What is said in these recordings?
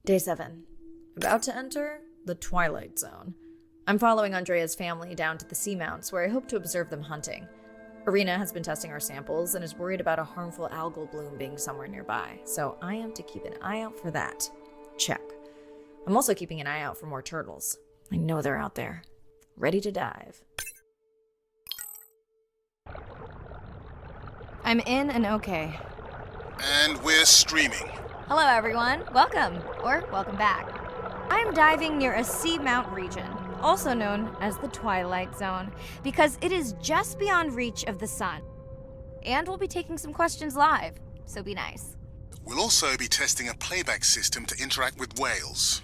Day 7. About to enter the Twilight Zone. I'm following Andrea's family down to the seamounts where I hope to observe them hunting. Irina has been testing our samples and is worried about a harmful algal bloom being somewhere nearby, so I am to keep an eye out for that. Check. I'm also keeping an eye out for more turtles. I know they're out there, ready to dive. I'm in and okay. And we're streaming. Hello everyone, welcome, or welcome back. I'm diving near a seamount region, also known as the Twilight Zone, because it is just beyond reach of the sun. And we'll be taking some questions live, so be nice. We'll also be testing a playback system to interact with whales.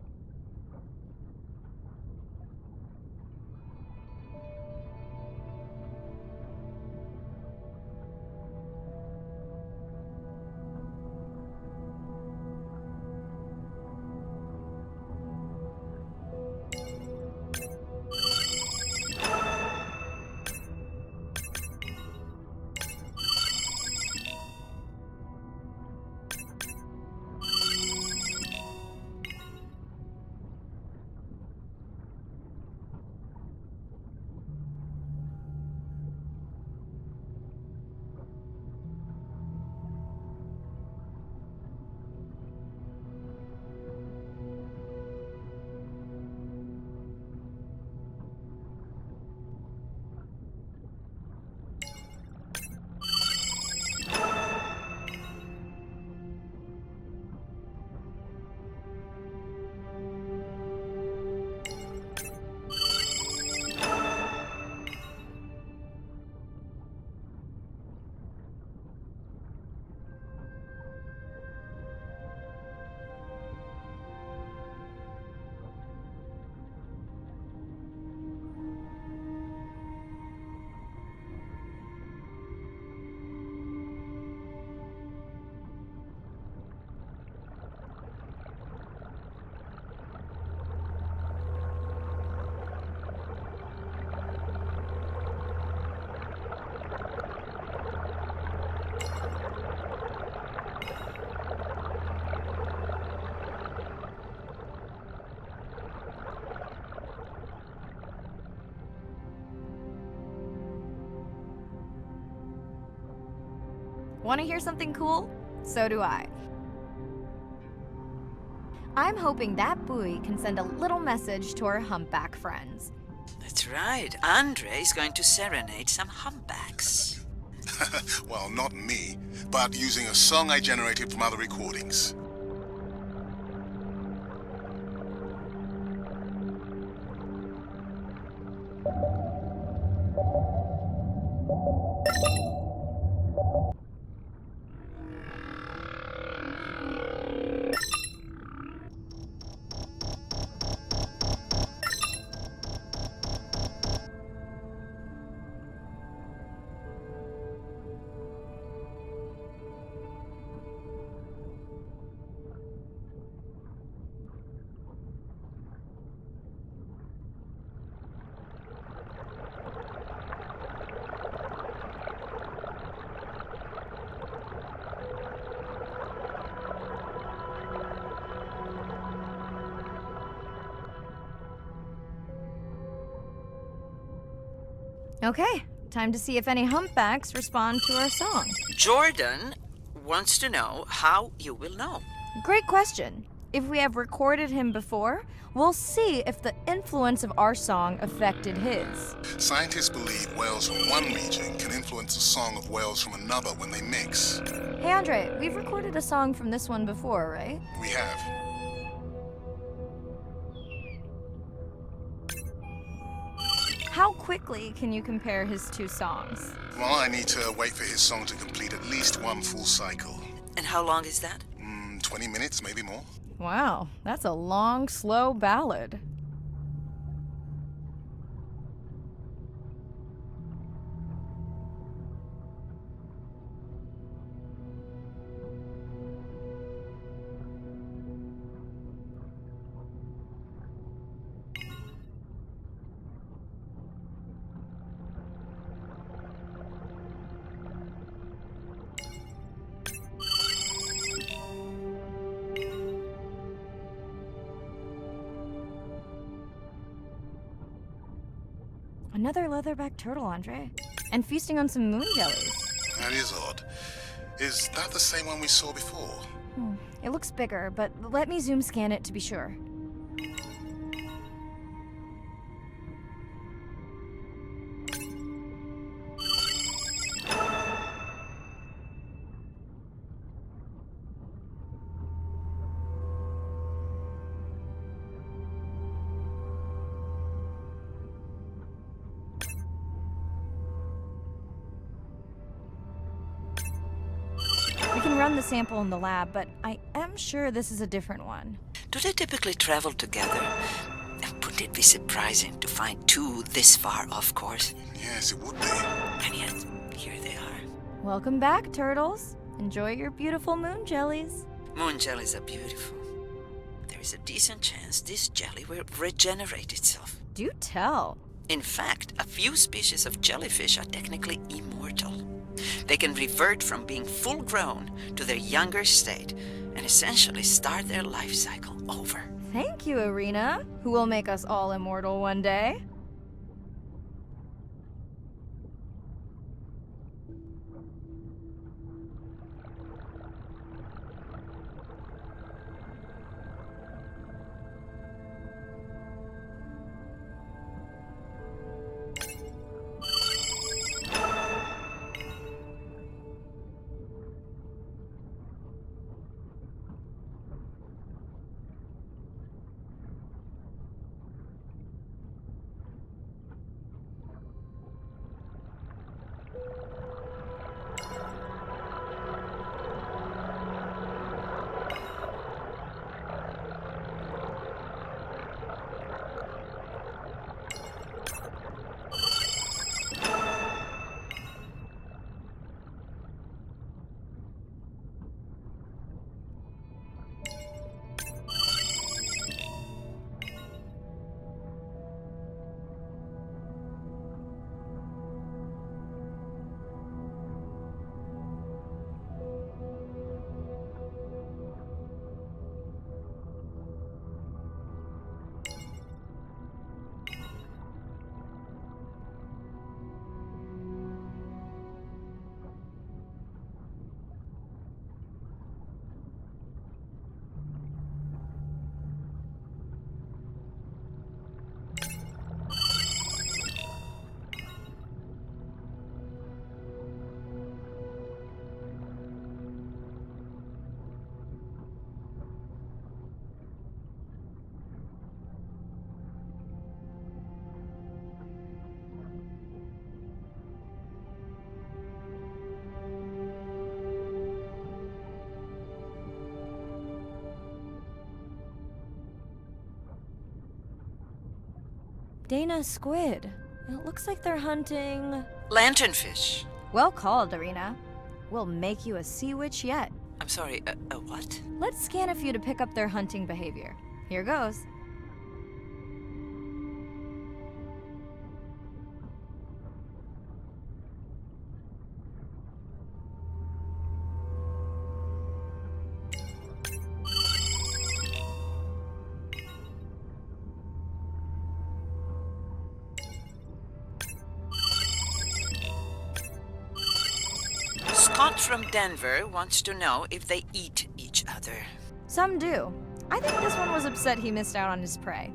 Want to hear something cool? So do I. I'm hoping that buoy can send a little message to our humpback friends. That's right. Andre is going to serenade some humpbacks. Well, not me, but using a song I generated from other recordings. Okay, time to see if any humpbacks respond to our song. Jordan wants to know how you will know. Great question. If we have recorded him before, we'll see if the influence of our song affected his. Scientists believe whales from one region can influence the song of whales from another when they mix. Hey Andre, we've recorded a song from this one before, right? We have. How quickly can you compare his two songs? Well, I need to wait for his song to complete at least one full cycle. And how long is that? 20 minutes, maybe more. Wow, that's a long, slow ballad. Another leatherback turtle, Andre. And feasting on some moon jellies. That is odd. Is that the same one we saw before? It looks bigger, but let me zoom scan it to be sure. We can run the sample in the lab, but I am sure this is a different one. Do they typically travel together? Wouldn't it be surprising to find two this far off course? Yes, it would be. And yet, here they are. Welcome back, turtles. Enjoy your beautiful moon jellies. Moon jellies are beautiful. There is a decent chance this jelly will regenerate itself. Do tell. In fact, a few species of jellyfish are technically immortal. They can revert from being full grown to their younger state and essentially start their life cycle over. Thank you, Arena, who will make us all immortal one day. Dana, squid. It looks like they're hunting... Lanternfish. Well called, Arena. We'll make you a sea witch yet. I'm sorry, a what? Let's scan a few to pick up their hunting behavior. Here goes. Scott from Denver wants to know if they eat each other. Some do. I think this one was upset he missed out on his prey.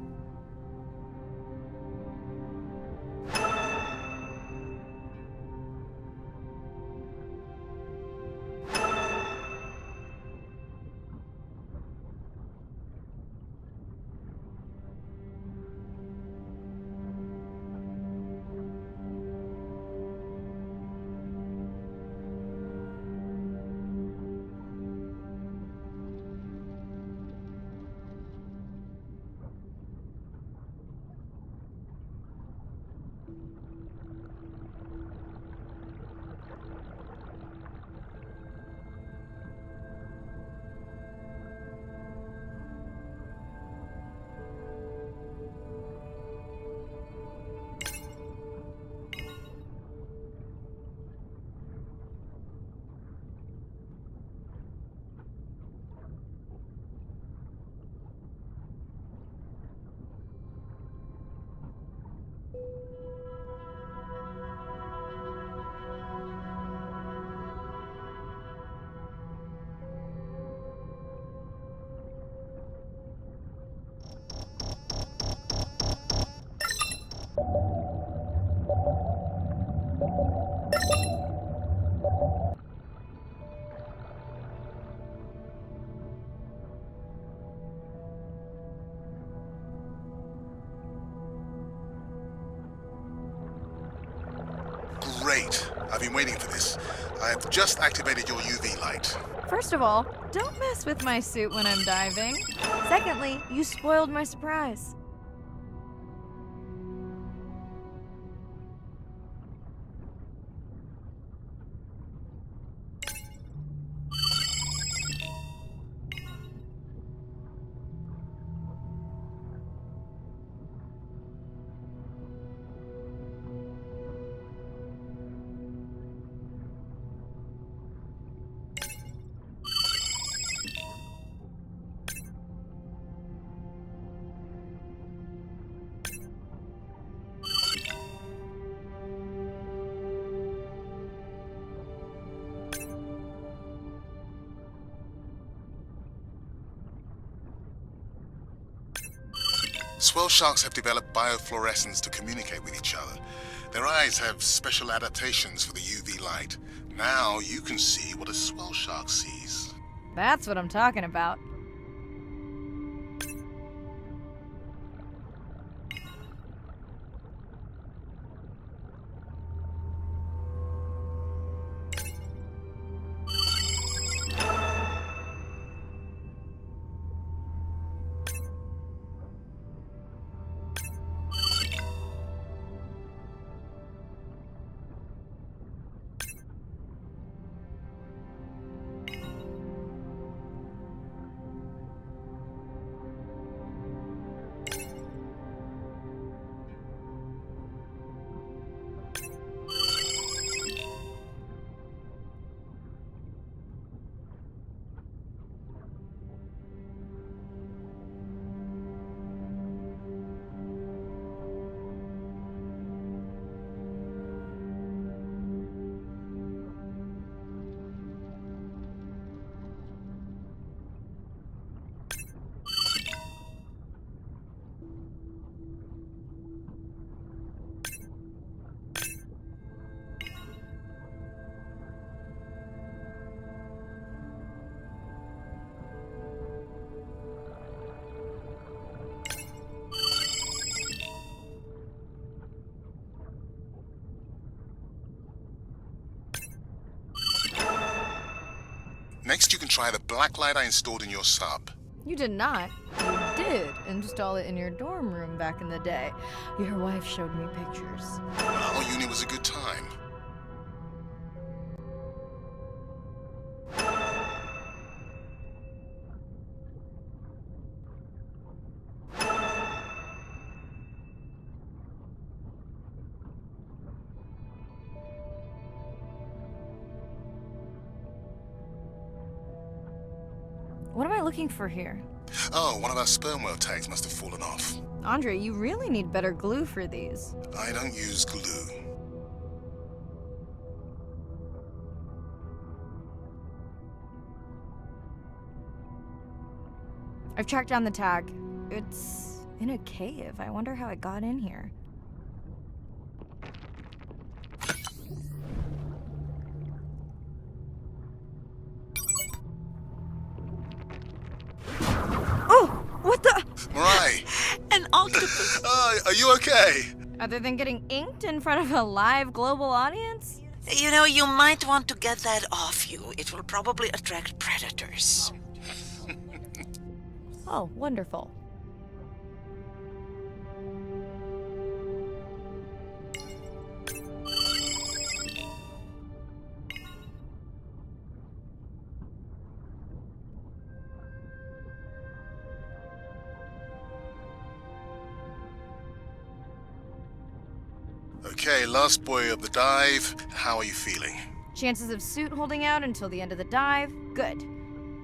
Great. I've been waiting for this. I have just activated your UV light. First of all, don't mess with my suit when I'm diving. Secondly, you spoiled my surprise. Swell sharks have developed biofluorescence to communicate with each other. Their eyes have special adaptations for the UV light. Now you can see what a swell shark sees. That's what I'm talking about. Next, you can try the black light I installed in your sub. You did not. You did install it in your dorm room back in the day. Your wife showed me pictures. Well, uni was a good time. What am I looking for here? Oh, one of our sperm whale tags must have fallen off. Andre, you really need better glue for these. I don't use glue. I've tracked down the tag. It's in a cave. I wonder how it got in here. Oh! What the? Mirai! An octopus. Are you okay? Other than getting inked in front of a live global audience? You know, you might want to get that off you. It will probably attract predators. Oh, wonderful. Okay, last boy of the dive. How are you feeling? Chances of suit holding out until the end of the dive? Good.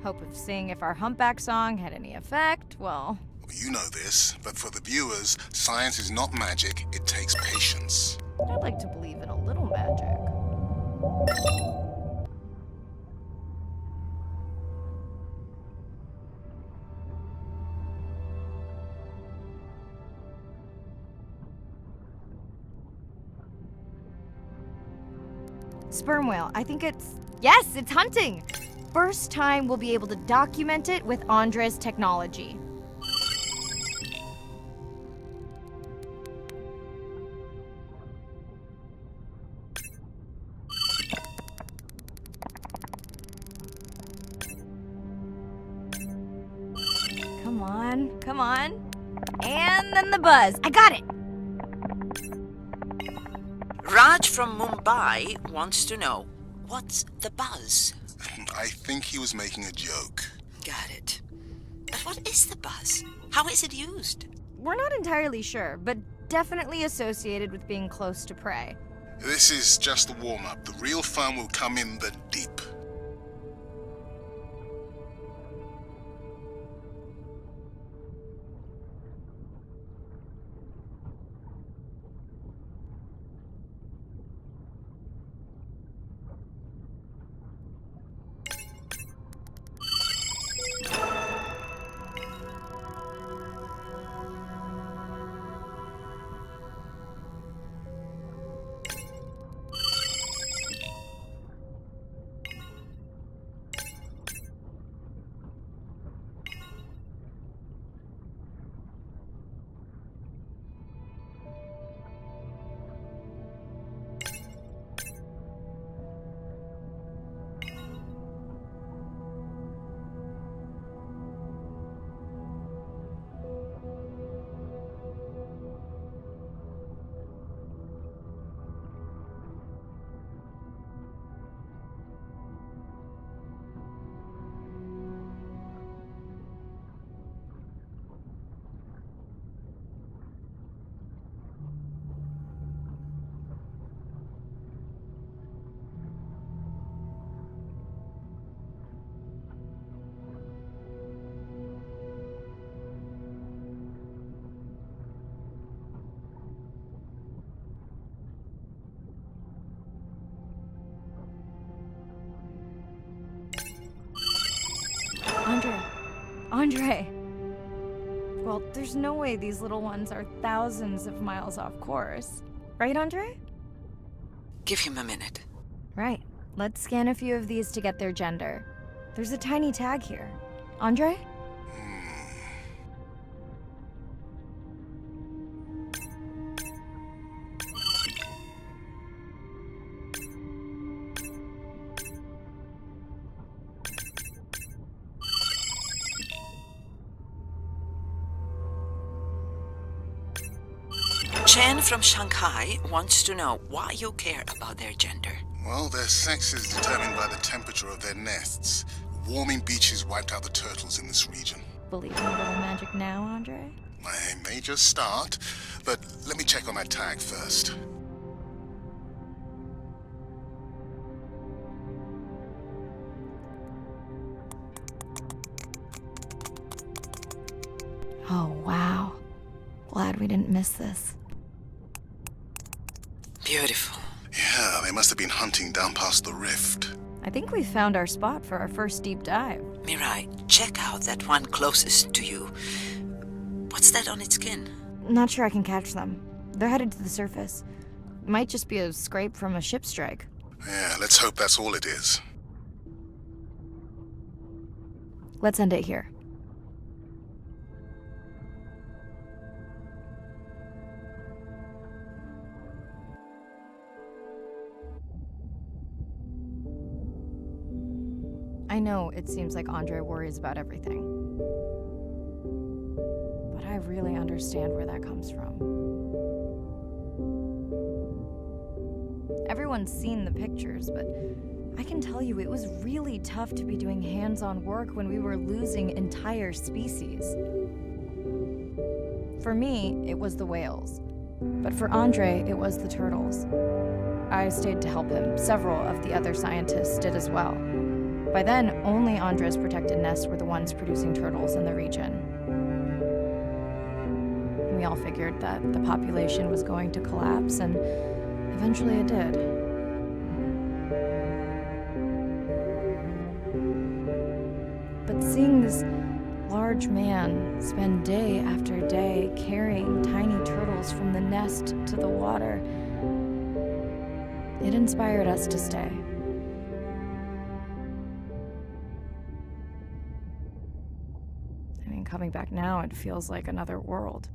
Hope of seeing if our humpback song had any effect? Well, You know this, but for the viewers, science is not magic, it takes patience. I'd like to believe in a little magic. Sperm whale. I think it's... Yes, it's hunting! First time we'll be able to document it with Andre's technology. Come on, come on. And then the buzz. I got it! Raj from Mumbai wants to know, what's the buzz? I think he was making a joke. Got it. But what is the buzz? How is it used? We're not entirely sure, but definitely associated with being close to prey. This is just the warm-up. The real fun will come in the deep. Andre. Well, there's no way these little ones are thousands of miles off course. Right, Andre? Give him a minute. Right. Let's scan a few of these to get their gender. There's a tiny tag here. Andre? Chen from Shanghai wants to know why you care about their gender. Well, their sex is determined by the temperature of their nests. Warming beaches wiped out the turtles in this region. Believe in a little magic now, Andre? I may just start, but let me check on that tag first. Oh, wow. Glad we didn't miss this. Beautiful. Yeah, they must have been hunting down past the rift. I think we found our spot for our first deep dive. Mirai, check out that one closest to you. What's that on its skin? Not sure I can catch them. They're headed to the surface. Might just be a scrape from a ship strike. Yeah, let's hope that's all it is. Let's end it here. I know it seems like Andre worries about everything. But I really understand where that comes from. Everyone's seen the pictures, but I can tell you it was really tough to be doing hands-on work when we were losing entire species. For me, it was the whales. But for Andre, it was the turtles. I stayed to help him. Several of the other scientists did as well. By then, only Andre's protected nests were the ones producing turtles in the region. We all figured that the population was going to collapse, and eventually it did. But seeing this large man spend day after day carrying tiny turtles from the nest to the water, it inspired us to stay. I mean, coming back now, it feels like another world.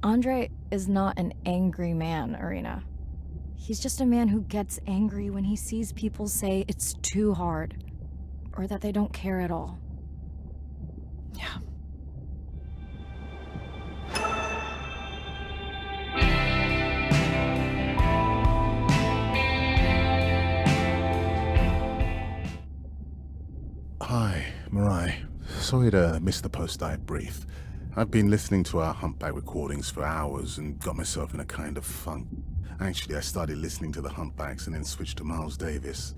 Andre is not an angry man, Irina. He's just a man who gets angry when he sees people say it's too hard, or that they don't care at all. Yeah. Hi, Mirai. Sorry to miss the post-dive brief. I've been listening to our humpback recordings for hours and got myself in a kind of funk. Actually, I started listening to the humpbacks and then switched to Miles Davis.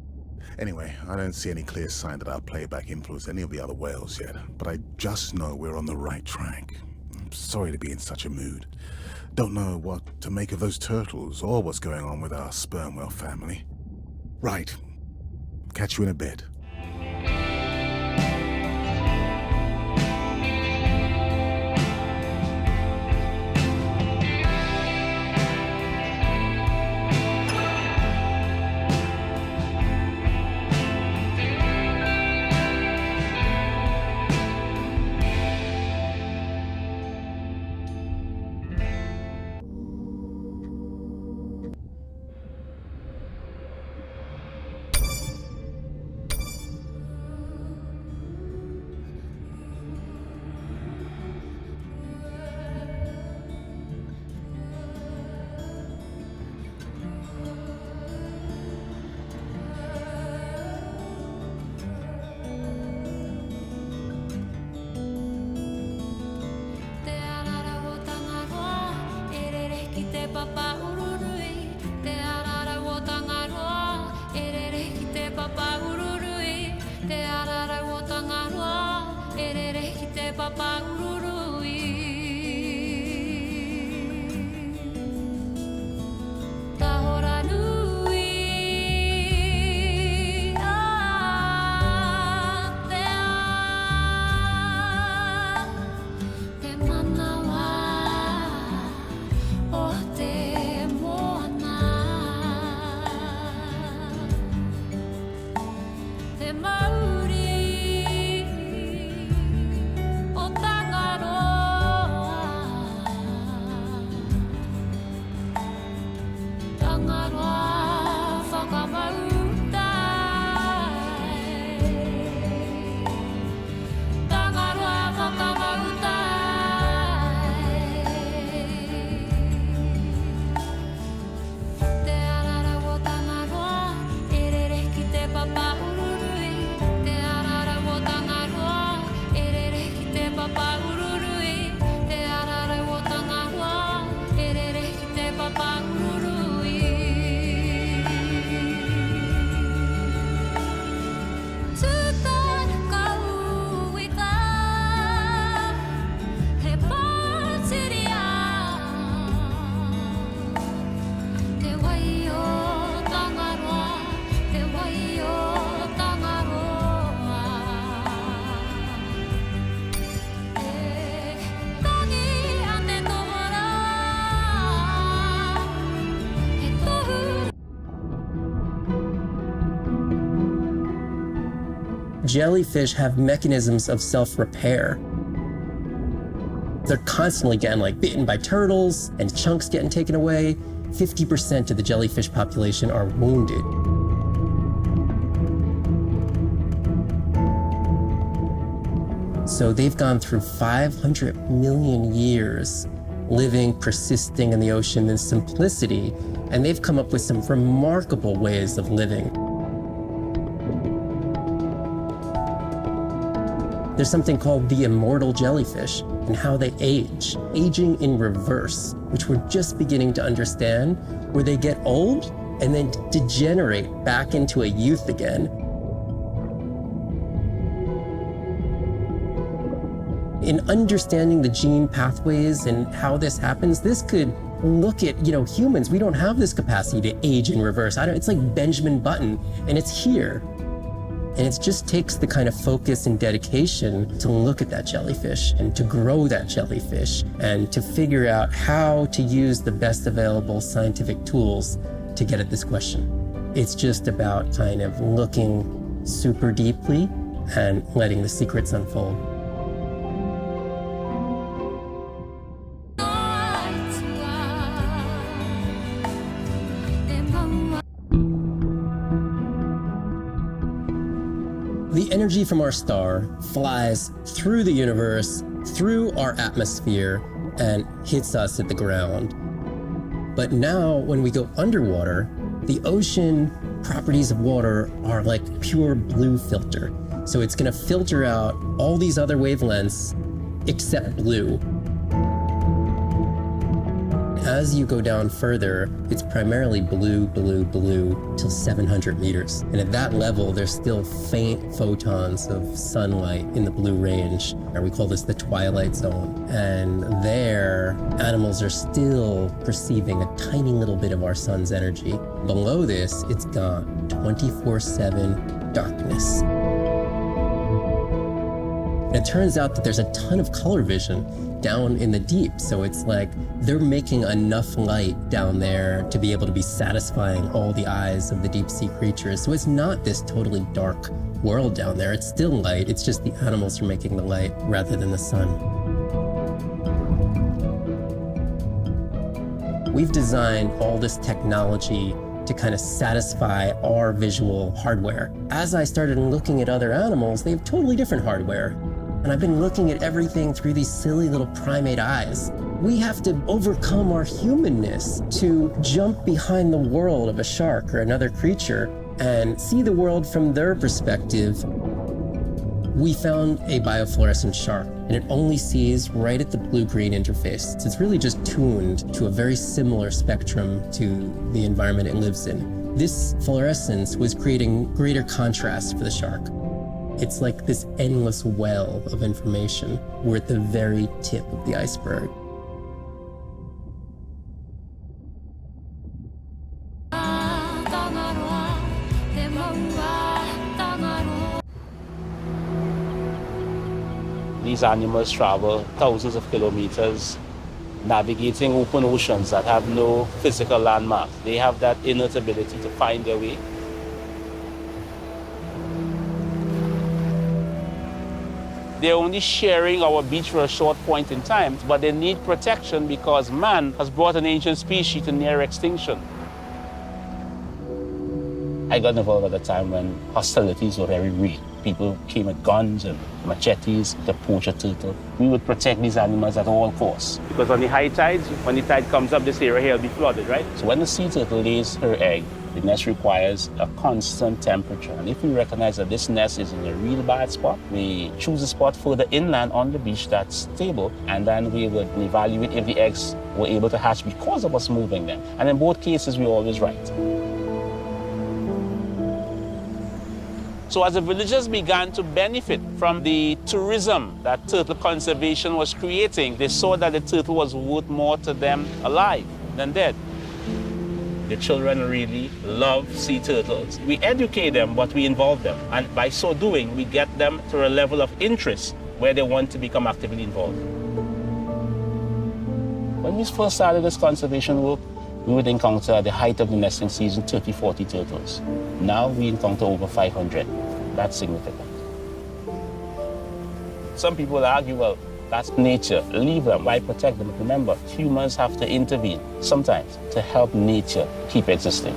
Anyway, I don't see any clear sign that our playback influenced any of the other whales yet, but I just know we're on the right track. I'm sorry to be in such a mood. Don't know what to make of those turtles or what's going on with our sperm whale family. Right. Catch you in a bit. Jellyfish have mechanisms of self-repair. They're constantly getting bitten by turtles and chunks getting taken away. 50% of the jellyfish population are wounded. So they've gone through 500 million years living, persisting in the ocean in simplicity, and they've come up with some remarkable ways of living. There's something called the immortal jellyfish and how they age, aging in reverse, which we're just beginning to understand, where they get old and then degenerate back into a youth again. In understanding the gene pathways and how this happens, this could look at, humans. We don't have this capacity to age in reverse. It's like Benjamin Button, and it's here. And it just takes the kind of focus and dedication to look at that jellyfish and to grow that jellyfish and to figure out how to use the best available scientific tools to get at this question. It's just about kind of looking super deeply and letting the secrets unfold. The energy from our star flies through the universe, through our atmosphere, and hits us at the ground. But now, when we go underwater, the ocean properties of water are like pure blue filter. So it's gonna filter out all these other wavelengths except blue. As you go down further, it's primarily blue, blue, blue till 700 meters. And at that level, there's still faint photons of sunlight in the blue range. And we call this the twilight zone. And there, animals are still perceiving a tiny little bit of our sun's energy. Below this, it's got 24/7 darkness. And it turns out that there's a ton of color vision down in the deep. So it's like they're making enough light down there to be able to be satisfying all the eyes of the deep sea creatures. So it's not this totally dark world down there. It's still light. It's just the animals are making the light rather than the sun. We've designed all this technology to kind of satisfy our visual hardware. As I started looking at other animals, they have totally different hardware. And I've been looking at everything through these silly little primate eyes. We have to overcome our humanness to jump behind the world of a shark or another creature and see the world from their perspective. We found a biofluorescent shark, and it only sees right at the blue-green interface. So it's really just tuned to a very similar spectrum to the environment it lives in. This fluorescence was creating greater contrast for the shark. It's like this endless well of information. We're at the very tip of the iceberg. These animals travel thousands of kilometers, navigating open oceans that have no physical landmarks. They have that innate ability to find their way. They're only sharing our beach for a short point in time, but they need protection because man has brought an ancient species to near extinction. I got involved at a time when hostilities were very real. People came with guns and machetes to poach a turtle. We would protect these animals at all costs. Because on the high tides, when the tide comes up, this area here will be flooded, right? So when the sea turtle lays her egg, the nest requires a constant temperature. And if we recognize that this nest is in a real bad spot, we choose a spot further inland on the beach that's stable, and then we would evaluate if the eggs were able to hatch because of us moving them. And in both cases, we're always right. So as the villagers began to benefit from the tourism that turtle conservation was creating, they saw that the turtle was worth more to them alive than dead. The children really love sea turtles. We educate them, but we involve them. And by so doing, we get them to a level of interest where they want to become actively involved. When we first started this conservation work, we would encounter at the height of the nesting season 30, 40 turtles. Now we encounter over 500. That's significant. Some people argue, well, that's nature. Leave them. Why protect them? But remember, humans have to intervene sometimes to help nature keep existing.